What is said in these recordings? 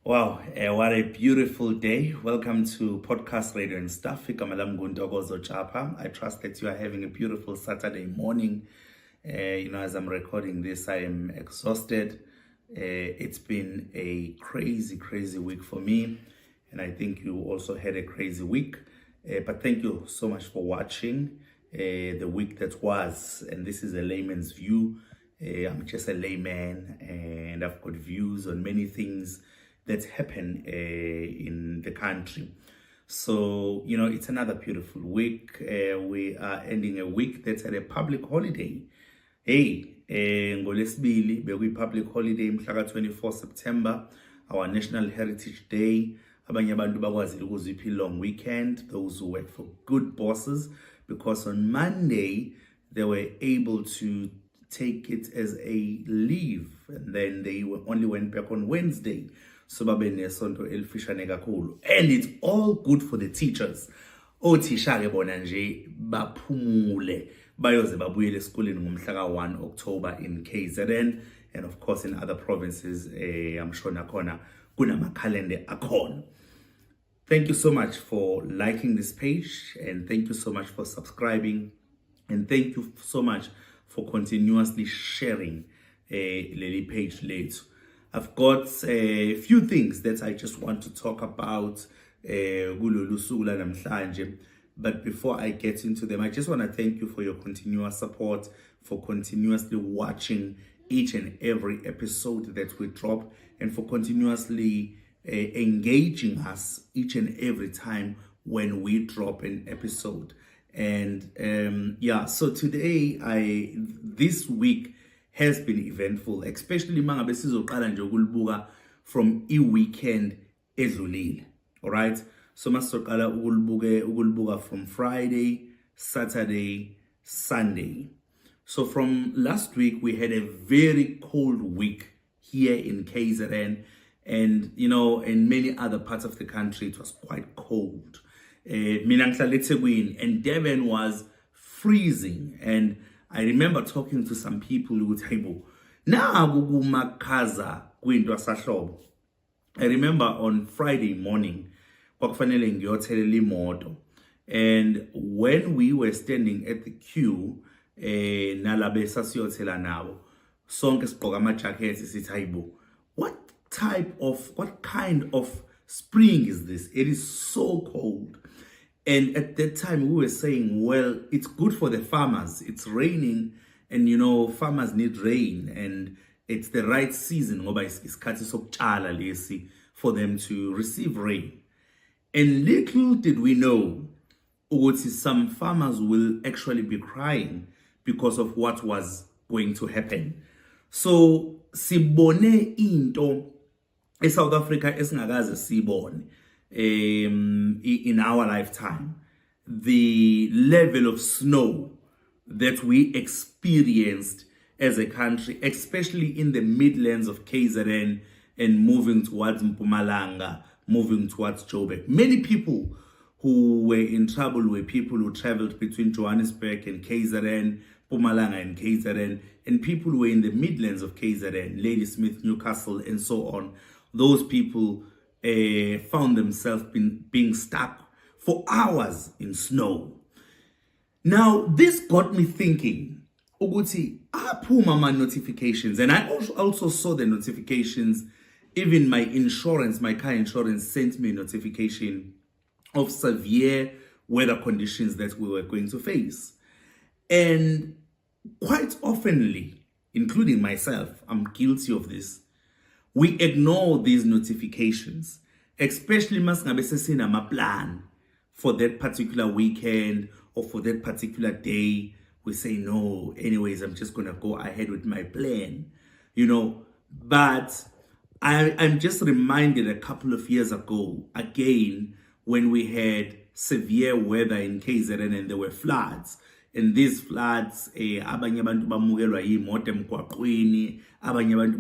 Wow, what a beautiful day. Welcome to Podcast Radio and Stuff. Igama lami nguNtokozo Chapa. I trust that you are having a beautiful Saturday morning. As I'm recording this, I am exhausted. It's been a crazy, crazy week for me. And I think you also had a crazy week. But thank you so much for watching the week that was. And this is a layman's view. I'm just a layman and I've got views on many things that happen in the country. So, it's another beautiful week. We are ending a week that's at a public holiday. Hey, ngolesibili bekuyi-public holiday mhla 24 September, our National Heritage Day. Abanye abantu bakwazile ukuzipha long weekend, those who work for good bosses, because on Monday they were able to take it as a leave, and then they only went back on Wednesday. So babe nesonto elifishane kakhulu, and it's all good for the teachers. Othisha ke bona nje baphumule bayoze babuyele esikoleni ngomhla ka-1 October in KZN, and of course in other provinces. I'm sure nakhona kunamakhalende akhona. Thank you so much for liking this page, and thank you so much for subscribing, and thank you so much for continuously sharing Lily page late. I've got a few things that I just want to talk about kulolu suku lanamhlanje. But before I get into them, I just want to thank you for your continuous support, for continuously watching each and every episode that we drop, and for continuously engaging us each and every time when we drop an episode. And so today, this week has been eventful, especially mangabe sizoqala nje ukulubuka from i-weekend edlulile. All right, so masizoqala ukulubuka from Friday, Saturday, Sunday. So from last week we had a very cold week here in KZN, and in many other parts of the country it was quite cold. Mina ngihlala eThekwini, and Durban was freezing. And I remember talking to some people who would say, naku kumakhaza kwinto asahlobo. I remember on Friday morning, kwakufanele ngiyothelela imoto, and when we were standing at the queue, nalabe sasiyothela nabo, sonke sigqoka ama-jackets, sithi hayibo, what kind of spring is this? It is so cold. And at that time we were saying, well, it's good for the farmers. It's raining, and farmers need rain, and it's the right season ngoba isikhathi sokutshala lesi for them to receive rain. And little did we know ukuthi some farmers will actually be crying because of what was going to happen. So sibone into eSouth Africa esingakaze sibone in our lifetime, the level of snow that we experienced as a country, especially in the midlands of KZN and moving towards Mpumalanga, moving towards Joburg. Many people who were in trouble were people who traveled between Johannesburg and KZN, Mpumalanga and KZN, and people who were in the midlands of KZN, Ladysmith, Newcastle, and so on. Those people found themselves being stuck for hours in snow. Now, this got me thinking, ukuthi aphuma my notifications, and I also saw the notifications. Even my car insurance sent me a notification of severe weather conditions that we were going to face. And quite oftenly, including myself, I'm guilty of this, we ignore these notifications, especially masingabe sesinama plan for that particular weekend or for that particular day. We say, no, anyways, I'm just going to go ahead with my plan, But I'm just reminded a couple of years ago, again, when we had severe weather in KZN and there were floods. And these floods, abanye abantu bamukelwa imoto emgwaqweni, abanye abantu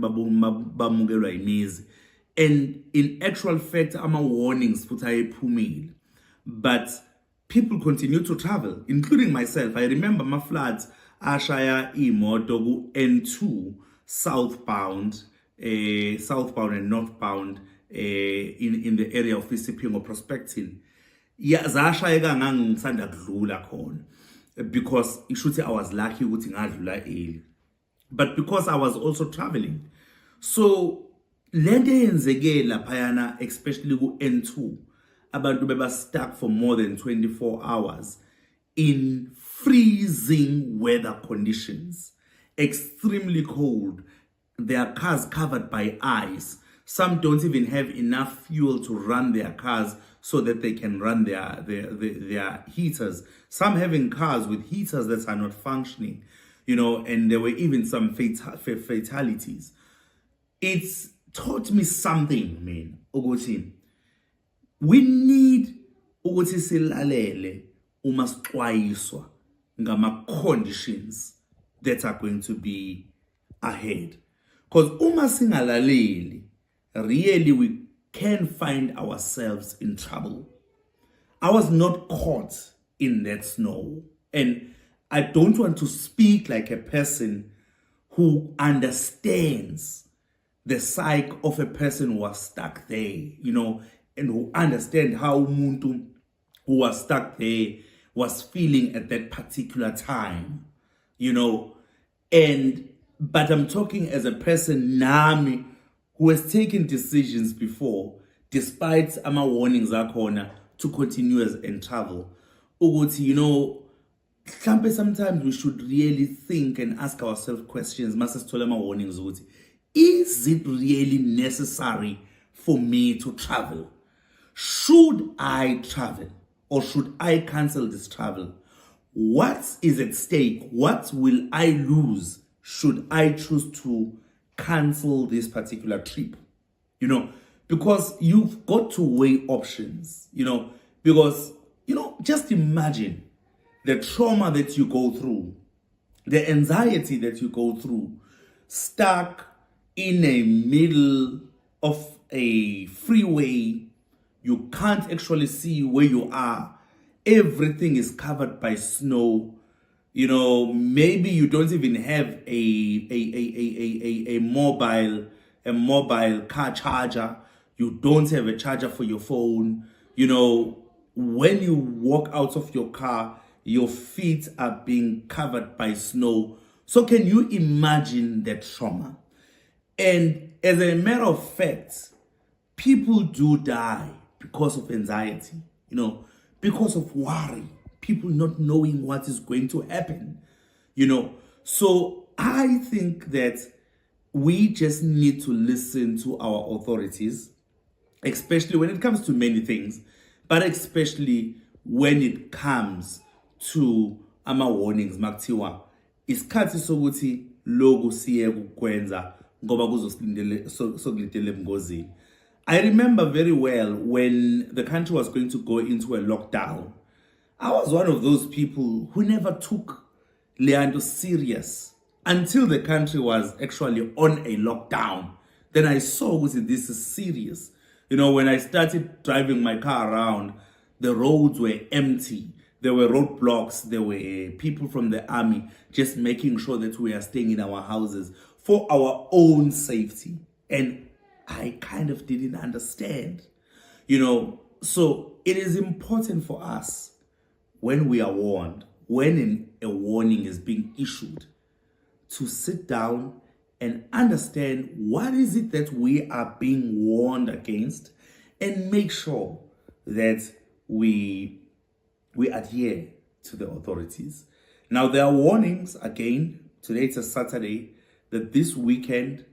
bamukelwa imizi. And in actual fact, ama-warnings futhi ayephumile. But people continue to travel, including myself. I remember my floods ashaya imoto ku N2 southbound and northbound in the area of sipping or prospecting. Yeah, zashayeka ngangisanda kudlula khona because it should say I was lucky ukuthi ngadlula early. But because I was also traveling. So lento eyenzeke laphayana especially ku N2 abantu beba stuck for more than 24 hours in freezing weather conditions, extremely cold. Their cars covered by ice. Some don't even have enough fuel to run their cars so that they can run their heaters. Some having cars with heaters that are not functioning, and there were even some fatalities. It's taught me something, man. Ukuthi we need ukuthi silalele uma sixwayiswa ngama conditions that are going to be ahead. Because uma singalaleli, really we can find ourselves in trouble. I was not caught in that snow. And I don't want to speak like a person who understands the psyche of a person who was stuck there, and who understand how umuntu who was stuck there was feeling at that particular time, but I'm talking as a person, Nami, who has taken decisions before, despite ama warnings akhona, to continue and travel. Ukuthi, sometimes we should really think and ask ourselves questions. Masasithola ama warnings ukuthi, is it really necessary for me to travel? Should I travel or should I cancel this travel? What is at stake? What will I lose should I choose to cancel this particular trip? Because you've got to weigh options, because, just imagine the trauma that you go through, the anxiety that you go through, stuck in a middle of a freeway. You can't actually see where you are. Everything is covered by snow. Maybe you don't even have a mobile car charger. You don't have a charger for your phone. When you walk out of your car, your feet are being covered by snow. So can you imagine that trauma? And as a matter of fact, people do die because of anxiety, because of worry, people not knowing what is going to happen, So I think that we just need to listen to our authorities, especially when it comes to many things, but especially when it comes to ama warnings. Makuthiwa isikhathi sokuthi loku siye kukwenza ngoba kuzosilindele ebungozini. I remember very well when the country was going to go into a lockdown. I was one of those people who never took Leandro serious until the country was actually on a lockdown. Then I saw this is serious. When I started driving my car around, the roads were empty. There were roadblocks. There were people from the army just making sure that we are staying in our houses for our own safety. And I kind of didn't understand, So it is important for us when we are warned, when a warning is being issued, to sit down and understand what is it that we are being warned against and make sure that we adhere to the authorities. Now, there are warnings, again, today it's a Saturday, that this weekend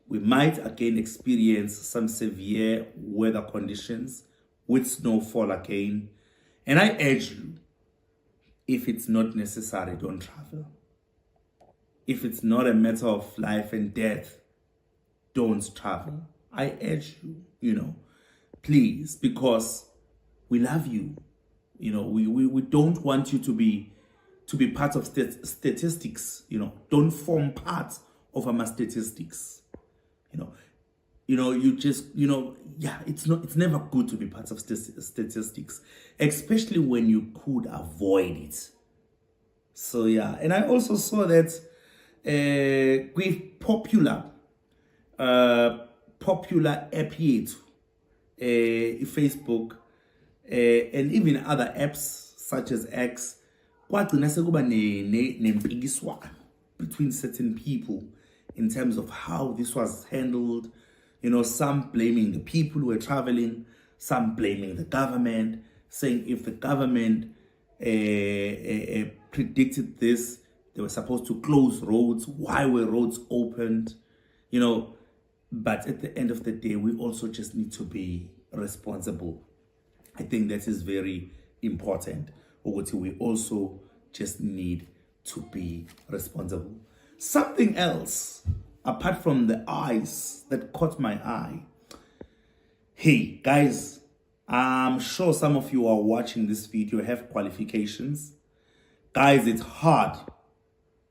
we might again experience some severe weather conditions with snowfall again. And I urge you, if it's not necessary, don't travel. If it's not a matter of life and death, don't travel. I urge you, please, because we love you. We don't want you to be part of statistics. Don't form part of our statistics. It's never good to be part of statistics, especially when you could avoid it. So yeah, and I also saw that with popular app yethu Facebook, and even other apps such as X, kwagcina sekuba nempikiswano between certain people in terms of how this was handled. Some blaming the people who were traveling, some blaming the government, saying if the government predicted this, they were supposed to close roads. Why were roads opened? But at the end of the day, we also just need to be responsible. I think that is very important. We also just need to be responsible. Something else, apart from the eyes, that caught my eye. Hey, guys, I'm sure some of you are watching this video have qualifications. Guys, it's hard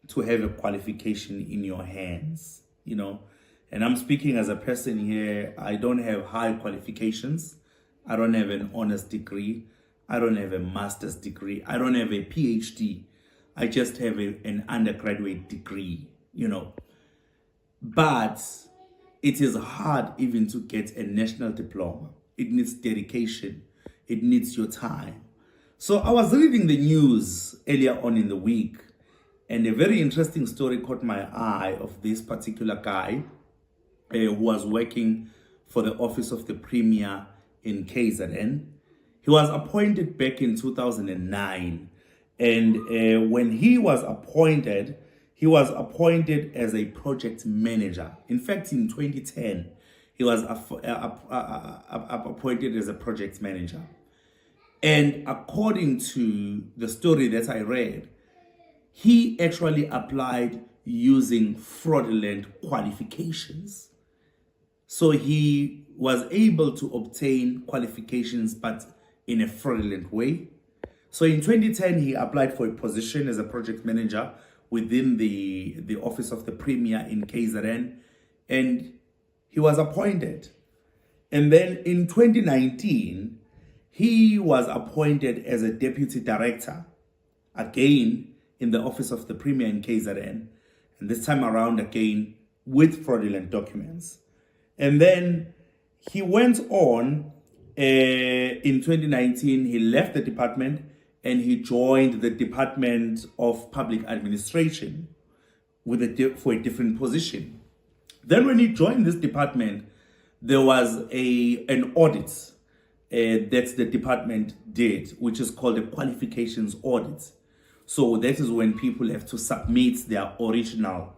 to have a qualification in your hands, And I'm speaking as a person here. I don't have high qualifications. I don't have an honors degree. I don't have a master's degree. I don't have a PhD. I just have an undergraduate degree, But it is hard even to get a national diploma. It needs dedication. It needs your time. So I was reading the news earlier on in the week, and a very interesting story caught my eye of this particular guy who was working for the office of the Premier in KZN. He was appointed back in 2009. And when he was appointed as a project manager. In fact, in 2010, he was appointed as a project manager. And according to the story that I read, he actually applied using fraudulent qualifications. So he was able to obtain qualifications, but in a fraudulent way. So in 2010, he applied for a position as a project manager within the office of the Premier in KZN, and he was appointed. And then in 2019, he was appointed as a deputy director, again in the office of the Premier in KZN, and this time around again with fraudulent documents. And then he went on in 2019, he left the department and he joined the Department of Public Administration for a different position. Then when he joined this department, there was an audit that the department did, which is called a qualifications audit. So that is when people have to submit their original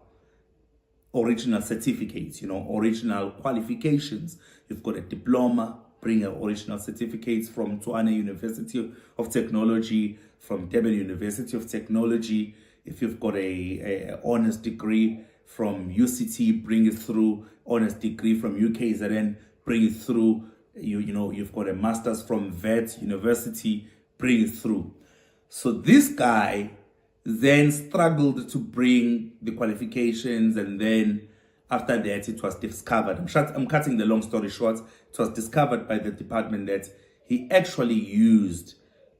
certificates, original qualifications. You've got a diploma, bring your original certificates from Tshwane University of Technology, from Durban University of Technology. If you've got a honors degree from UCT, bring it through. Honors degree from UKZN, bring it through. You've got a master's from VET University, bring it through. So this guy then struggled to bring the qualifications, and then after that it was discovered. I'm cutting the long story short. It was discovered by the department that he actually used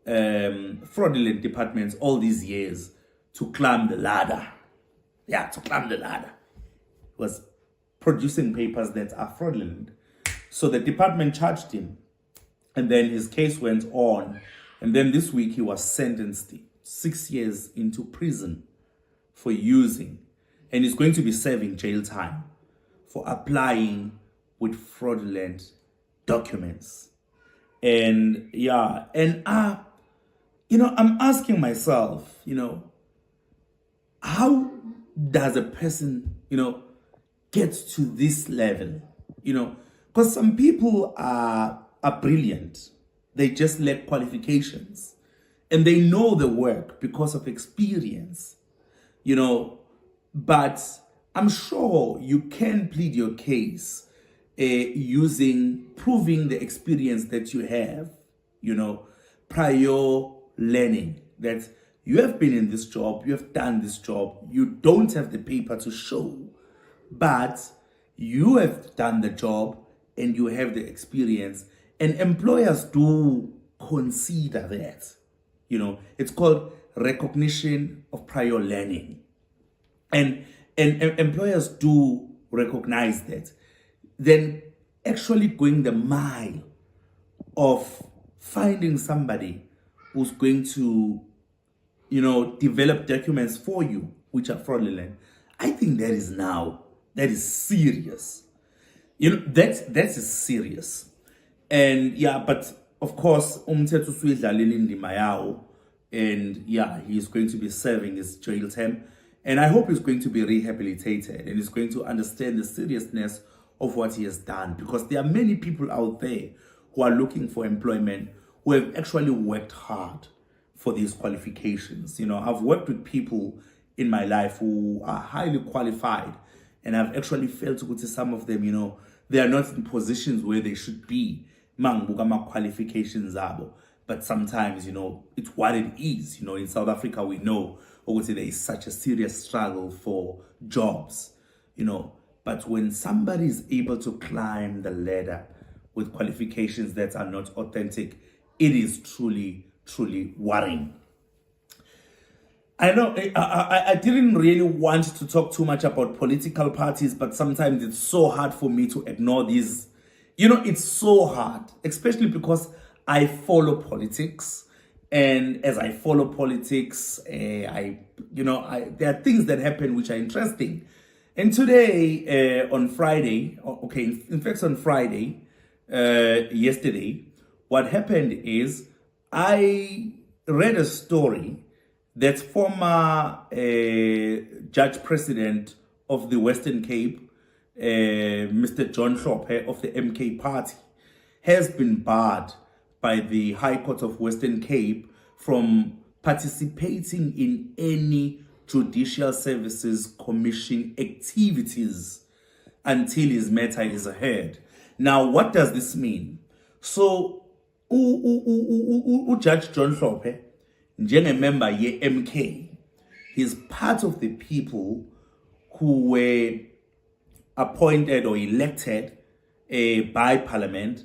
fraudulent departments all these years to climb the ladder. Yeah, to climb the ladder. He was producing papers that are fraudulent. So the department charged him, and then his case went on. And then this week he was sentenced 6 years into prison for using, and he's going to be serving jail time for applying with fraudulent documents. And I'm asking myself, how does a person, get to this level? Because some people are brilliant. They just lack qualifications, and they know the work because of experience, but I'm sure you can plead your case proving the experience that you have, prior learning, that you have been in this job, you have done this job, you don't have the paper to show, but you have done the job and you have the experience. And employers do consider that, it's called recognition of prior learning. And employers do recognize that. Then actually going the mile of finding somebody who's going to, develop documents for you which are fraudulent. I think that is serious. That is serious. And yeah, but of course, umthetho usuyidlalile indima yawo, and yeah, he's going to be serving his jail term. And I hope he's going to be rehabilitated and he's going to understand the seriousness of what he has done, because there are many people out there who are looking for employment who have actually worked hard for these qualifications. I've worked with people in my life who are highly qualified, and I've actually felt to some of them, they are not in positions where they should be. Qualifications abo. But sometimes, it's what it is. In South Africa, we know obviously there is such a serious struggle for jobs, But when somebody is able to climb the ladder with qualifications that are not authentic, it is truly, truly worrying. I know I didn't really want to talk too much about political parties, but sometimes it's so hard for me to ignore these. It's so hard, especially because I follow politics. And as I follow politics, there are things that happen which are interesting. And today, on Friday, in fact, on Friday, yesterday, what happened is I read a story that former Judge President of the Western Cape, Mr. John Hlophe of the MK Party, has been barred by the High Court of Western Cape from participating in any Judicial Services Commission activities until his matter is heard. Now, what does this mean? So, Judge John Hlophe, member ye MK, he's part of the people who were appointed or elected by Parliament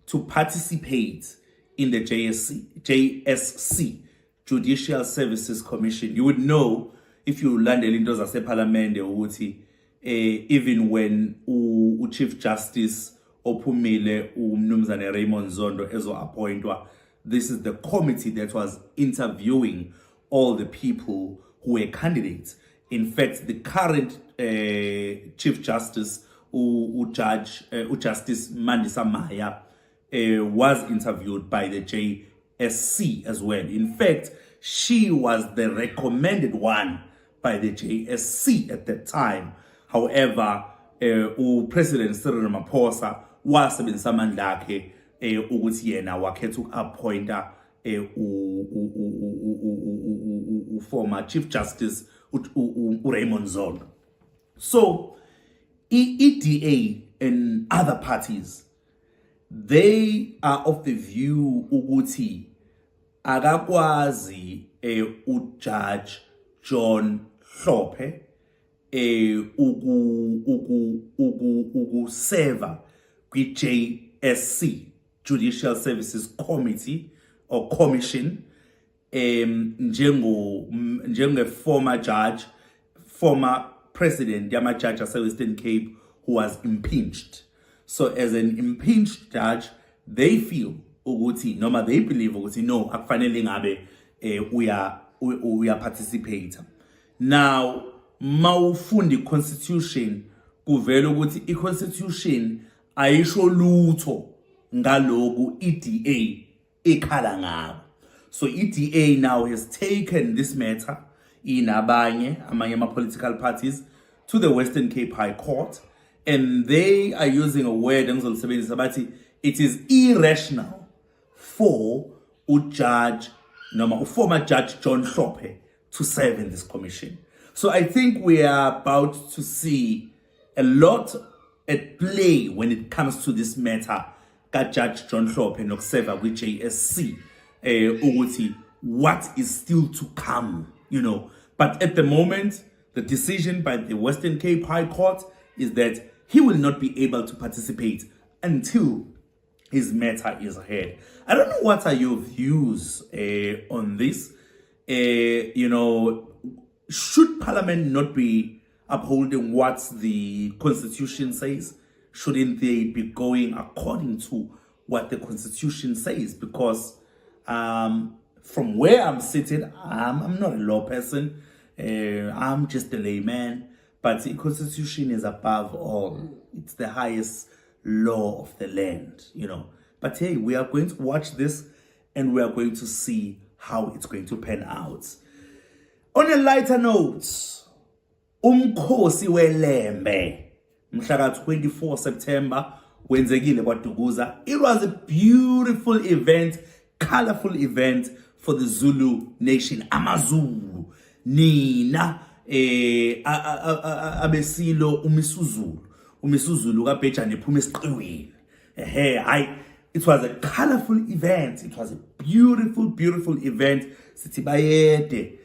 to participate in the JSC, Judicial Services Commission. You would know if you land into the Parliament, even when Chief Justice Ophumile uMnumzane Raymond Zondo ezo appointwa, this is the committee that was interviewing all the people who were candidates. In fact, the current Chief Justice, Justice Mandisa Maya, was interviewed by the JSC as well. In fact, she was the recommended one by the JSC at that time. However, President Cyril Ramaphosa wasebenzisa amandla akhe ukuthi yena wakhetha uku-appointa former Chief Justice Raymond Zondo. So, EDA and other parties, they are of the view ukuthi akakwazi uJudge John Hlophe ukuseva kwi-JSC, Judicial Services Committee or Commission, njenge former judge, former president yama judge ase Western Cape who was impeached. So as an impeached judge, they feel ukuthi noma they believe ukuthi no, akufanele ngabe we are participator. Now, mawufundi constitution kuvela ukuthi i-constitution ayisho lutho ngaloku EDA ekhala ngabo. So EDA now has taken this matter amanye political parties to the Western Cape High Court, and they are using a word it is irrational for former Judge John Hlophe to serve in this commission. So I think we are about to see a lot at play when it comes to this matter. Judge John Hlophe nokuseva kwi-JSC ukuthi what is still to come, But at the moment, the decision by the Western Cape High Court is that he will not be able to participate until his matter is heard. I don't know what are your views on this. Should Parliament not be upholding what the Constitution says? Shouldn't they be going according to what the Constitution says, because from where I'm sitting, I'm not a law person. I'm just a layman. But the Constitution is above all. It's the highest law of the land, But hey, we are going to watch this and we are going to see how it's going to pan out. On a lighter note, Umkhosi weLembe, mhla 24 September, wenzekile kwaDukuza. It was a beautiful event, colorful event for the Zulu nation, AmaZulu. Nina abesilo umisuzulu kaBhejane ephuma esiqiwini. It was a colorful event. It was a beautiful event. Sithi bayede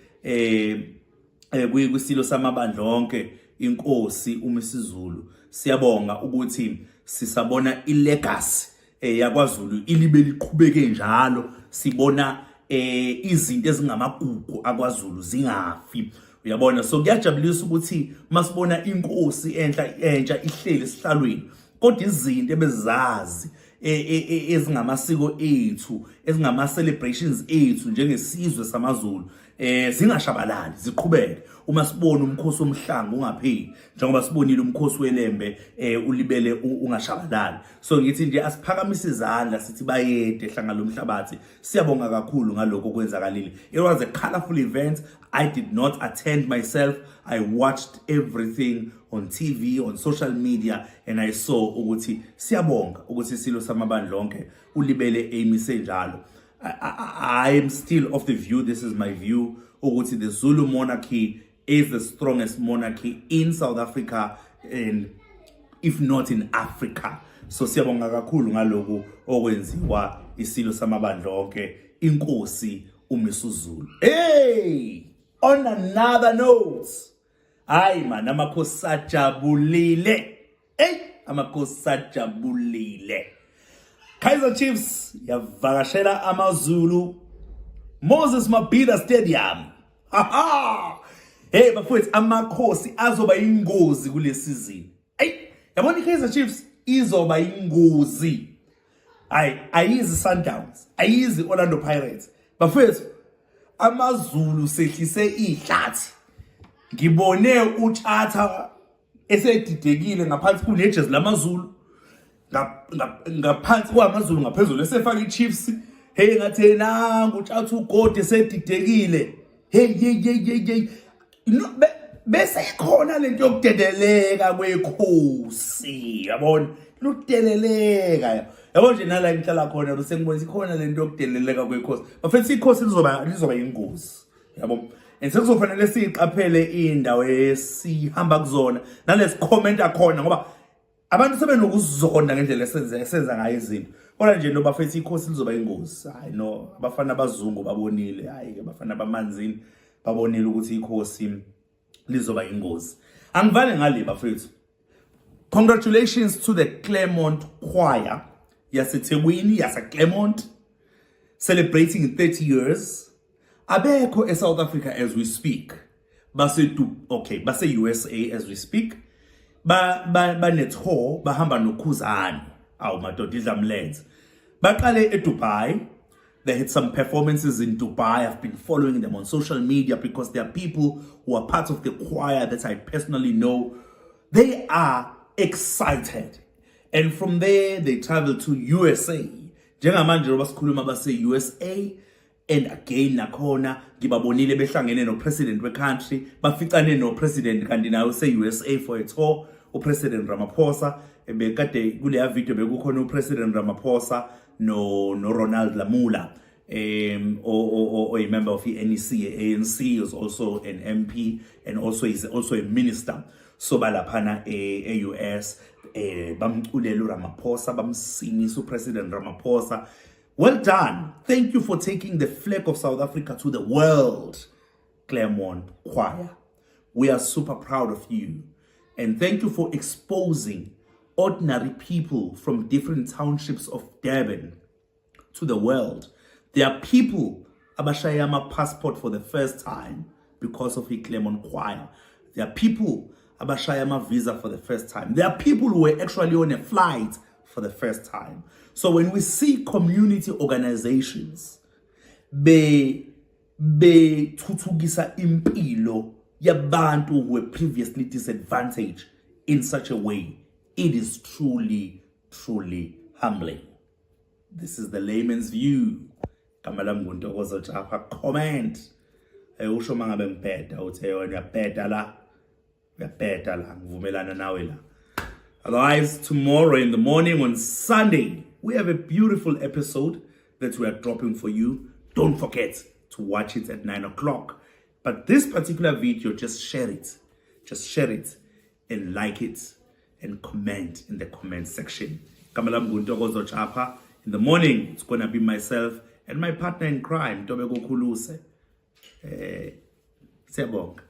kwisilo samabandla onke inkosi umisuzulu. Siyabonga ukuthi sisabona ilegacy yakwaZulu ilibe liqhubeke njalo. Sibona izinto ezingamagugu akwaZulu zingafi. Uyabona, so kuyajabulisa ukuthi masibona inkosi entsha ihleli esihlalweni, kodwa izinto ebezazi ezingamasiko ethu, ezingama celebrations ethu njengesizwe samaZulu zingashabalali, ziqhubeke. Uma sibona umkhosi womhlanga ungapheli, njengoba sibonile umkhosi weLembe ulibele ungashabalali. So ngithi nje asiphakamise izandla sithi bayede ehlanga lomhlabathi. Siyabonga kakhulu ngalokho okwenzakalile. It was a colorful event. I did not attend myself. I watched everything on TV, on social media, and I saw ukuthi siyabonga ukuthi silo samabandla onke ulibele emise njalo. I am still of the view, this is my view, ukuthi the Zulu monarchy is the strongest monarchy in South Africa, and if not in Africa. So siyabonga kakhulu ngaloko okwenziwa isilo samabandla onke inkosi uMisuzulu. Hey, on another note, man, amakhosi sajabulile. Hey, amakhosi sajabulile. Kaizer Chiefs yavakashela AmaZulu Moses Mabhida Stadium. Hey bafowethu, amakhosi azoba ingozi kule season. Hey, yabona iKaizer Chiefs izoba ingozi. Ayizi Sundowns, ayizi Orlando Pirates. Bafowethu, AmaZulu sehlise ihlathi. Ngibone uChatha esedidekile ngaphansi kunejezi lamaZulu. Ngaphansi kwamaZulu ngaphezulu esefaka iChiefs. Hey ngathi nangu uChatha uGodi esedidekile. Hey. Bese ikhona lento yokudedeleka kwekhosi, yabona? Ludeleleka. Yabona nje nala ngihlala khona bese ngibona ikhona lento yokudeleleka kwekhosi. Bafethu ikhosi lizoba ingozi. Yabo? Sekuzofanele siqaphele indawo esihamba kuzona nalesi commenta khona ngoba abantu sebenokuzonda ngendlela esenza ngayo izinto. Kodwa nje no bafethu ikhosi lizoba ingozi. No, abafana abazungu babonile, abafana bamanzini babonile ukuthi ikhosi lizoba ingozi. Angivale ngale bafethu. Congratulations to the Claremont Choir. YaseThekwini, yaseClaremont, celebrating 30 years. Abekho eSouth Africa as we speak. Base USA as we speak. Ba netho bahamba noKhuzani. Awu madoda idlamlenze. Baqale eDubai. They had some performances in Dubai. I've been following them on social media because there are people who are part of the choir that I personally know. They are excited. And from there, they travel to USA. Njengamanje roba sikhuluma base USA. And again, nakhona ngibabonile behlangene no president we-country. Baficane no president kanti nayo USA for a tour. President Ramaphosa. Bekade kuleya video bekukhona uPresident Ramaphosa no Ronald Lamula, or a member of the ANC is also an MP and also is also a minister. So balaphana US bamculelo Ramaphosa bamsingisa President Ramaphosa. Well done. Thank you for taking the flag of South Africa to the world, Claremont Choir. We are super proud of you. And thank you for exposing ordinary people from different townships of Durban to the world. There are people abashayama passport for the first time because of the Claremont Choir. There are people abashayama visa for the first time. There are people who were actually on a flight for the first time. So when we see community organizations bethuthukisa impilo yabantu who were previously disadvantaged in such a way, it is truly, truly humbling. This is the layman's view. Kamalam Guntokozo Chapa, comment. Usho mangabe ngibheda uthe yona uyabheda la ngivumelana nawe la. Otherwise, tomorrow in the morning on Sunday, we have a beautiful episode that we are dropping for you. Don't forget to watch it at 9 o'clock. But this particular video, just share it. Just share it and like it and comment in the comment section. Kamalam Guntokozo Chapa. In the morning, it's going to be myself and my partner in crime, Tobeko Kuluse. Siyabonga.